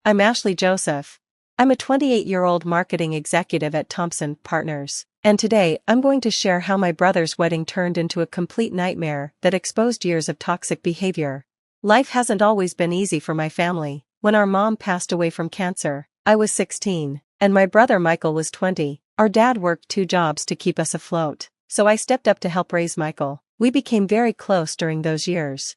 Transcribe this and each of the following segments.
I'm Ashley Joseph. I'm a 28-year-old marketing executive at Thompson Partners, and today I'm going to share how my brother's wedding turned into a complete nightmare that exposed years of toxic behavior. Life hasn't always been easy for my family. When our mom passed away from cancer, I was 16, and my brother Michael was 20. Our dad worked 2 jobs to keep us afloat, so I stepped up to help raise Michael. We became very close during those years.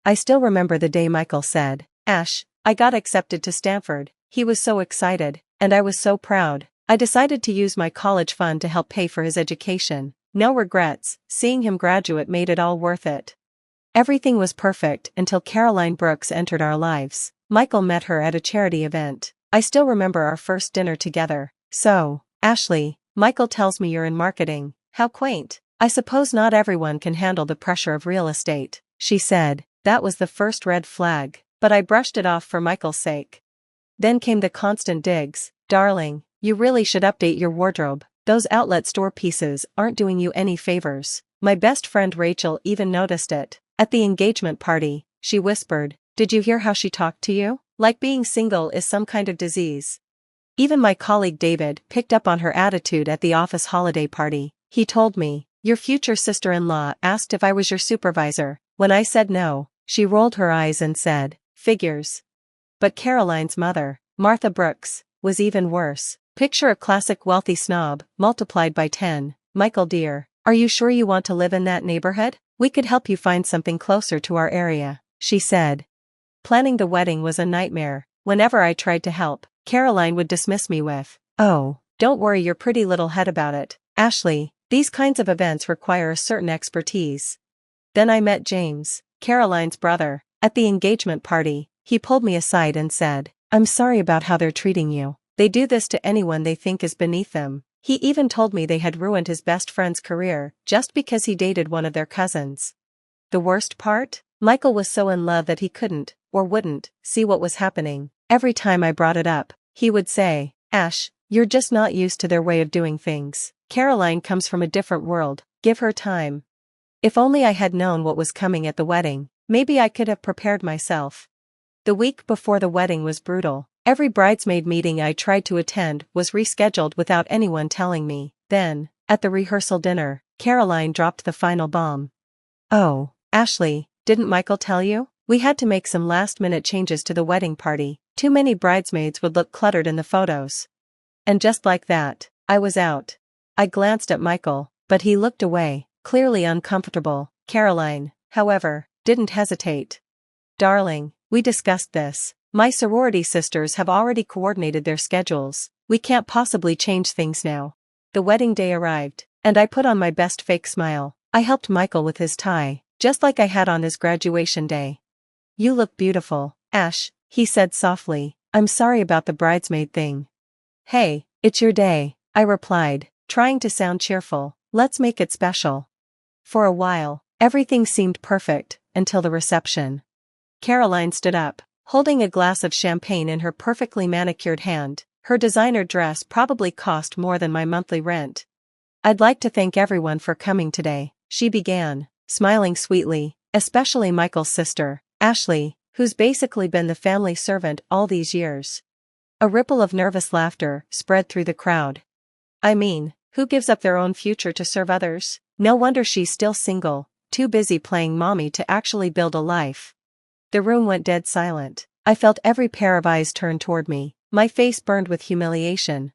I still remember the day Michael said, "Ash, I got accepted to Stanford." He was so excited, and I was so proud. I decided to use my college fund to help pay for his education. No regrets, seeing him graduate made it all worth it. Everything was perfect until Caroline Brooks entered our lives. Michael met her at a charity event. I still remember our first dinner together. "So, Ashley, Michael tells me you're in marketing. How quaint. I suppose not everyone can handle the pressure of real estate," she said. That was the first red flag, but I brushed it off for Michael's sake. Then came the constant digs. "Darling, you really should update your wardrobe. Those outlet store pieces aren't doing you any favors." My best friend Rachel even noticed it. At the engagement party, she whispered, "Did you hear how she talked to you? Like being single is some kind of disease." Even my colleague David picked up on her attitude at the office holiday party. He told me, "Your future sister-in-law asked if I was your supervisor." When I said no, she rolled her eyes and said, "Figures." But Caroline's mother, Martha Brooks, was even worse. Picture a classic wealthy snob, multiplied by 10. "Michael dear, are you sure you want to live in that neighborhood? We could help you find something closer to our area," she said. Planning the wedding was a nightmare. Whenever I tried to help, Caroline would dismiss me with, "Oh, don't worry your pretty little head about it, Ashley. These kinds of events require a certain expertise." Then I met James, Caroline's brother. At the engagement party, he pulled me aside and said, "I'm sorry about how they're treating you. They do this to anyone they think is beneath them." He even told me they had ruined his best friend's career just because he dated one of their cousins. The worst part? Michael was so in love that he couldn't, or wouldn't, see what was happening. Every time I brought it up, he would say, "Ash, you're just not used to their way of doing things. Caroline comes from a different world, give her time." If only I had known what was coming at the wedding, maybe I could have prepared myself. The week before the wedding was brutal. Every bridesmaid meeting I tried to attend was rescheduled without anyone telling me. Then, at the rehearsal dinner, Caroline dropped the final bomb. "Oh, Ashley, didn't Michael tell you? We had to make some last-minute changes to the wedding party. Too many bridesmaids would look cluttered in the photos." And just like that, I was out. I glanced at Michael, but he looked away, clearly uncomfortable. Caroline, however, didn't hesitate. "Darling, we discussed this. My sorority sisters have already coordinated their schedules. We can't possibly change things now." The wedding day arrived, and I put on my best fake smile. I helped Michael with his tie, just like I had on his graduation day. "You look beautiful, Ash," he said softly. "I'm sorry about the bridesmaid thing." "Hey, it's your day," I replied, trying to sound cheerful. "Let's make it special." For a while, everything seemed perfect, until the reception. Caroline stood up, holding a glass of champagne in her perfectly manicured hand. Her designer dress probably cost more than my monthly rent. "I'd like to thank everyone for coming today," she began, smiling sweetly, "especially Michael's sister, Ashley, who's basically been the family servant all these years." A ripple of nervous laughter spread through the crowd. "I mean, who gives up their own future to serve others? No wonder she's still single, too busy playing mommy to actually build a life." The room went dead silent. I felt every pair of eyes turn toward me. My face burned with humiliation.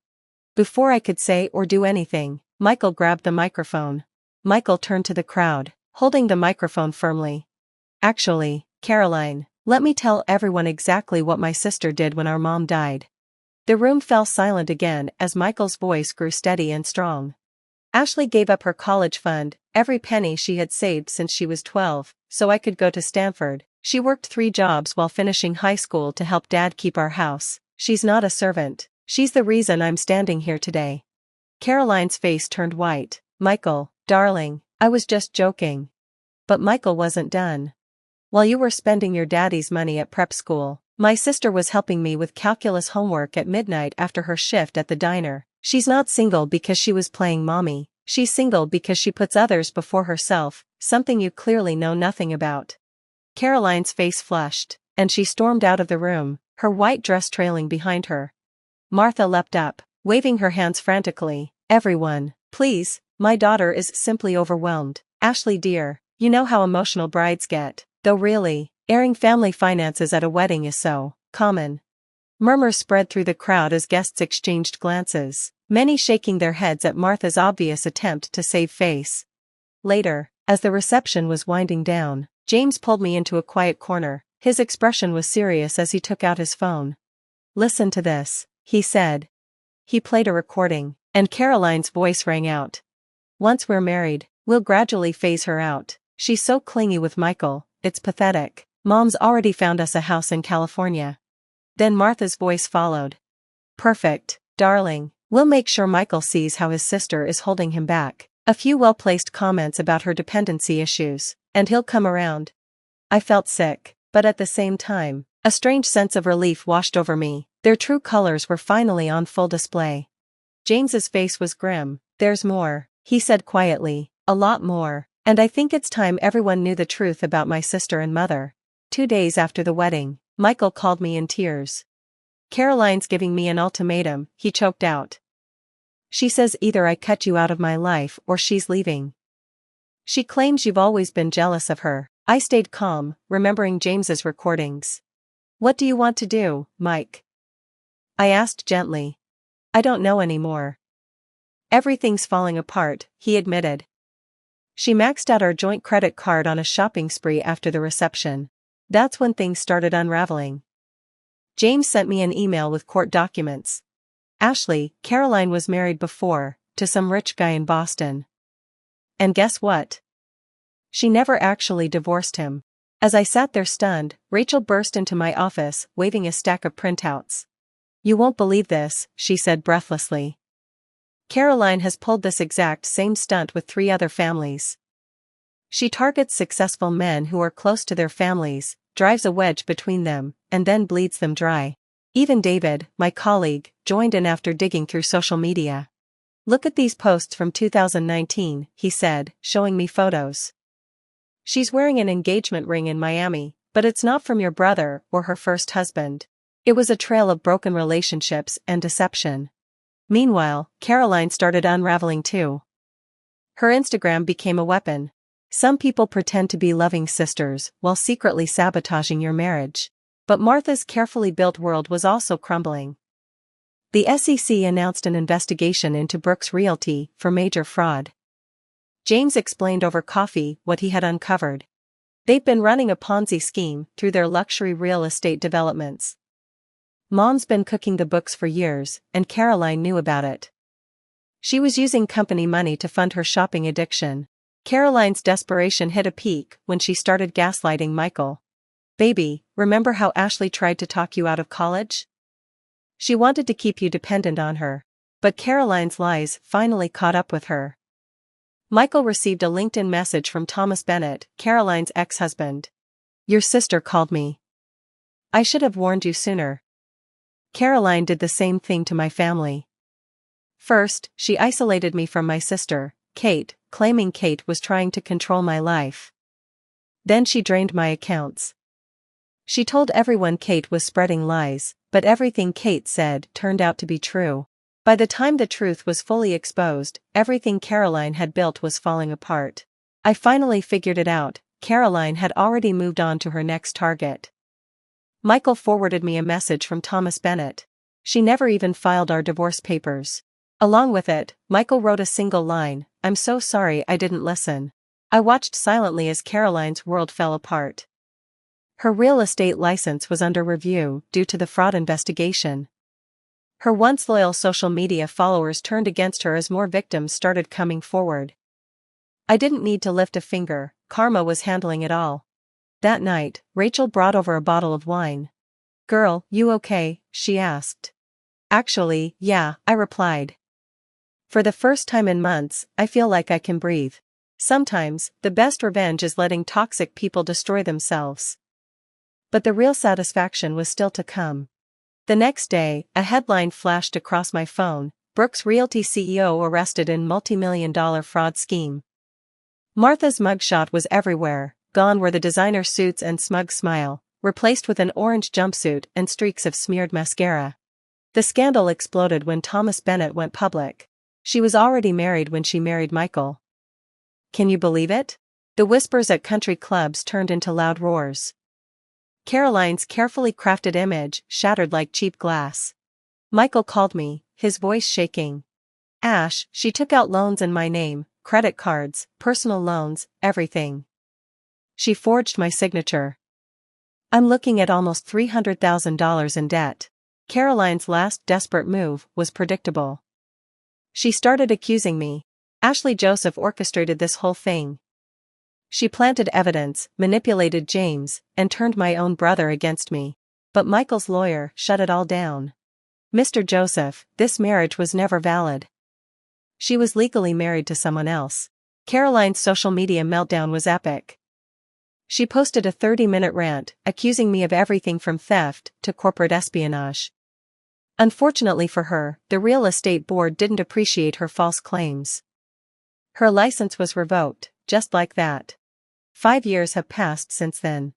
Before I could say or do anything, Michael grabbed the microphone. Michael turned to the crowd, holding the microphone firmly. "Actually, Caroline, let me tell everyone exactly what my sister did when our mom died." The room fell silent again as Michael's voice grew steady and strong. "Ashley gave up her college fund, every penny she had saved since she was 12, so I could go to Stanford. She worked 3 jobs while finishing high school to help Dad keep our house. She's not a servant. She's the reason I'm standing here today." Caroline's face turned white. "Michael, darling, I was just joking." But Michael wasn't done. "While you were spending your daddy's money at prep school, my sister was helping me with calculus homework at midnight after her shift at the diner. She's not single because she was playing mommy. She's single because she puts others before herself, something you clearly know nothing about." Caroline's face flushed, and she stormed out of the room. her white dress trailing behind her. Martha leapt up, waving her hands frantically. "Everyone, please, my daughter is simply overwhelmed. Ashley dear, you know how emotional brides get, though really, airing family finances at a wedding is so common." Murmurs spread through the crowd as guests exchanged glances, many shaking their heads at Martha's obvious attempt to save face. Later, as the reception was winding down, James pulled me into a quiet corner. His expression was serious as he took out his phone. "Listen to this," he said. He played a recording, and Caroline's voice rang out. "Once we're married, we'll gradually phase her out. She's so clingy with Michael, it's pathetic. Mom's already found us a house in California." Then Martha's voice followed. "Perfect, darling. We'll make sure Michael sees how his sister is holding him back. A few well-placed comments about her dependency issues, and he'll come around." I felt sick, but at the same time, a strange sense of relief washed over me. Their true colors were finally on full display. James's face was grim. "There's more," he said quietly, "a lot more, and I think it's time everyone knew the truth about my sister and mother." 2 days after the wedding, Michael called me in tears. "Caroline's giving me an ultimatum," he choked out. "She says either I cut you out of my life or she's leaving. She claims you've always been jealous of her." I stayed calm, remembering James's recordings. "What do you want to do, Mike?" I asked gently. "I don't know anymore. Everything's falling apart," he admitted. "She maxed out our joint credit card on a shopping spree after the reception. That's when things started unraveling. James sent me an email with court documents. Ashley, Caroline was married before, to some rich guy in Boston. And guess what? She never actually divorced him." As I sat there stunned, Rachel burst into my office, waving a stack of printouts. "You won't believe this," she said breathlessly. "Caroline has pulled this exact same stunt with 3 other families. She targets successful men who are close to their families, drives a wedge between them, and then bleeds them dry. Even David, my colleague, joined in after digging through social media. Look at these posts from 2019, he said, showing me photos. She's wearing an engagement ring in Miami, but it's not from your brother or her first husband. It was a trail of broken relationships and deception." Meanwhile, Caroline started unraveling too. Her Instagram became a weapon. "Some people pretend to be loving sisters while secretly sabotaging your marriage." But Martha's carefully built world was also crumbling. The SEC announced an investigation into Brooks Realty for major fraud. James explained over coffee what he had uncovered. They'd been running a Ponzi scheme through their luxury real estate developments. Mom's been cooking the books for years, and Caroline knew about it. She was using company money to fund her shopping addiction. Caroline's desperation hit a peak when she started gaslighting Michael. "Baby, remember how Ashley tried to talk you out of college? She wanted to keep you dependent on her. But Caroline's lies finally caught up with her." Michael received a LinkedIn message from Thomas Bennett, Caroline's ex-husband. "Your sister called me. I should have warned you sooner. Caroline did the same thing to my family. First, she isolated me from my sister, Kate, claiming Kate was trying to control my life. Then she drained my accounts. She told everyone Kate was spreading lies, but everything Kate said turned out to be true. By the time the truth was fully exposed, everything Caroline had built was falling apart. I finally figured it out. Caroline had already moved on to her next target." Michael forwarded me a message from Thomas Bennett. "She never even filed our divorce papers." Along with it, Michael wrote a single line, "I'm so sorry I didn't listen." I watched silently as Caroline's world fell apart. Her real estate license was under review due to the fraud investigation. Her once loyal social media followers turned against her as more victims started coming forward. I didn't need to lift a finger, karma was handling it all. That night, Rachel brought over a bottle of wine. "Girl, you okay?" she asked. "Actually, yeah," I replied. "For the first time in months, I feel like I can breathe. Sometimes, the best revenge is letting toxic people destroy themselves." But the real satisfaction was still to come. The next day, a headline flashed across my phone: Brooks Realty CEO arrested in multi-million-dollar fraud scheme. Martha's mugshot was everywhere, gone were the designer suits and smug smile, replaced with an orange jumpsuit and streaks of smeared mascara. The scandal exploded when Thomas Bennett went public. She was already married when she married Michael. Can you believe it? The whispers at country clubs turned into loud roars. Caroline's carefully crafted image shattered like cheap glass. Michael called me, his voice shaking. Ash, she took out loans in my name, credit cards, personal loans, everything. She forged my signature. I'm looking at almost $300,000 in debt. Caroline's last desperate move was predictable. She started accusing me. Ashley Joseph orchestrated this whole thing. She planted evidence, manipulated James, and turned my own brother against me. But Michael's lawyer shut it all down. Mr. Joseph, this marriage was never valid. She was legally married to someone else. Caroline's social media meltdown was epic. She posted a 30-minute rant, accusing me of everything from theft to corporate espionage. Unfortunately for her, the real estate board didn't appreciate her false claims. Her license was revoked, just like that. 5 years have passed since then.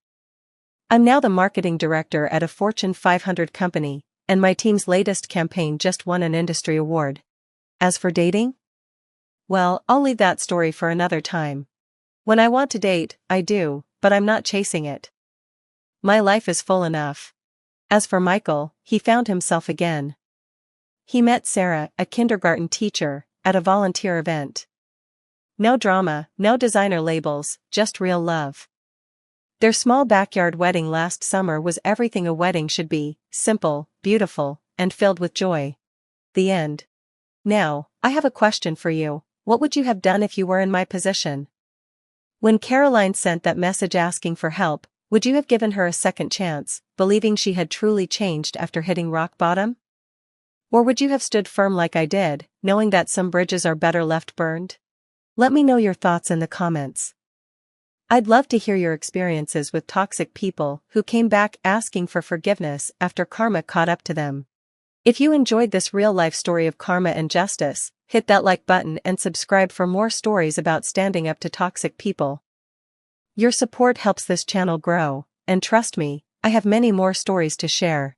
I'm now the marketing director at a Fortune 500 company, and my team's latest campaign just won an industry award. As for dating? Well, I'll leave that story for another time. When I want to date, I do, but I'm not chasing it. My life is full enough. As for Michael, he found himself again. He met Sarah, a kindergarten teacher, at a volunteer event. No drama, no designer labels, just real love. Their small backyard wedding last summer was everything a wedding should be: simple, beautiful, and filled with joy. The end. Now, I have a question for you. What would you have done if you were in my position? When Caroline sent that message asking for help, would you have given her a second chance, believing she had truly changed after hitting rock bottom? Or would you have stood firm like I did, knowing that some bridges are better left burned? Let me know your thoughts in the comments. I'd love to hear your experiences with toxic people who came back asking for forgiveness after karma caught up to them. If you enjoyed this real-life story of karma and justice, hit that like button and subscribe for more stories about standing up to toxic people. Your support helps this channel grow, and trust me, I have many more stories to share.